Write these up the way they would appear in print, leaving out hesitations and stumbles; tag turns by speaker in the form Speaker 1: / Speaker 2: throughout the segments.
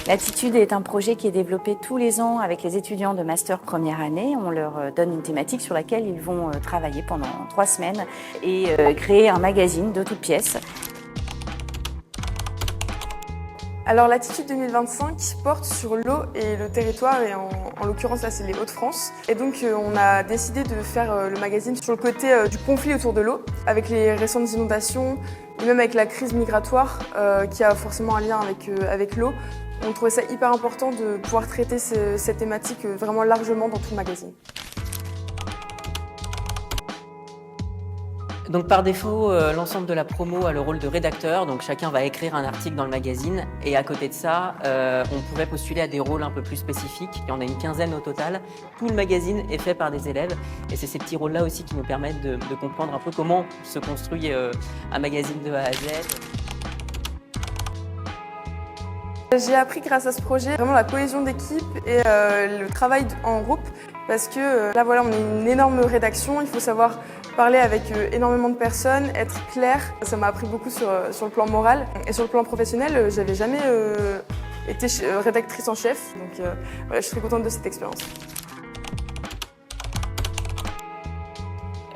Speaker 1: L'Attitude est un projet qui est développé tous les ans avec les étudiants de master première année. On leur donne une thématique sur laquelle ils vont travailler pendant 3 semaines et créer un magazine de toutes pièces.
Speaker 2: Alors l'Attitude 2025 porte sur l'eau et le territoire, et en l'occurrence là c'est les Hauts-de-France. Et donc on a décidé de faire le magazine sur le côté du conflit autour de l'eau, avec les récentes inondations, et même avec la crise migratoire qui a forcément un lien avec l'eau. On trouvait ça hyper important de pouvoir traiter cette thématique vraiment largement dans tout le magazine.
Speaker 3: Donc par défaut, l'ensemble de la promo a le rôle de rédacteur, donc chacun va écrire un article dans le magazine, et à côté de ça, on pourrait postuler à des rôles un peu plus spécifiques, et on a une quinzaine au total. Tout le magazine est fait par des élèves, et c'est ces petits rôles-là aussi qui nous permettent de comprendre un peu comment se construit un magazine de A à Z.
Speaker 2: J'ai appris grâce à ce projet vraiment la cohésion d'équipe et le travail en groupe, parce que là voilà, on est une énorme rédaction, il faut savoir parler avec énormément de personnes, être clair. Ça m'a appris beaucoup sur le plan moral, et sur le plan professionnel, j'avais jamais été rédactrice en chef, donc voilà, je suis très contente de cette expérience.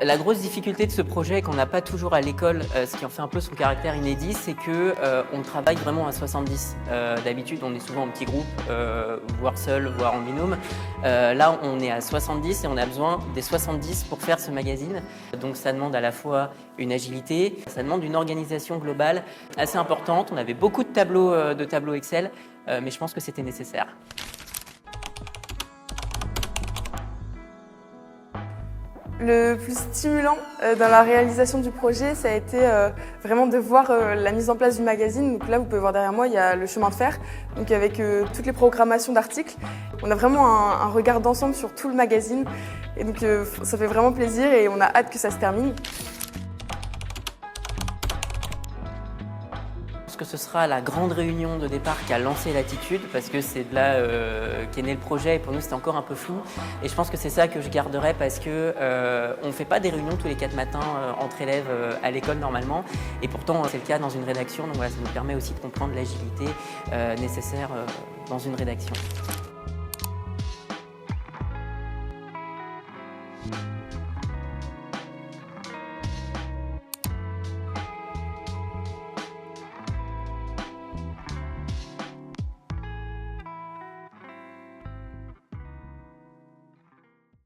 Speaker 3: La grosse difficulté de ce projet qu'on n'a pas toujours à l'école, ce qui en fait un peu son caractère inédit, c'est qu'on travaille vraiment à 70. D'habitude, on est souvent en petits groupes, voire seul, voire en binôme. Là, on est à 70 et on a besoin des 70 pour faire ce magazine. Donc ça demande à la fois une agilité, ça demande une organisation globale assez importante. On avait beaucoup de tableaux Excel, mais je pense que c'était nécessaire.
Speaker 2: Le plus stimulant dans la réalisation du projet, ça a été vraiment de voir la mise en place du magazine. Donc là, vous pouvez voir derrière moi, il y a le chemin de fer, donc avec toutes les programmations d'articles. On a vraiment un regard d'ensemble sur tout le magazine, et donc ça fait vraiment plaisir et on a hâte que ça se termine.
Speaker 3: Je pense que ce sera la grande réunion de départ qui a lancé l'Attitude, parce que c'est de là qu'est né le projet, et pour nous c'était encore un peu flou. Et je pense que c'est ça que je garderai, parce que on ne fait pas des réunions tous les 4 matins entre élèves à l'école normalement, et pourtant c'est le cas dans une rédaction. Donc voilà, ça nous permet aussi de comprendre l'agilité nécessaire dans une rédaction.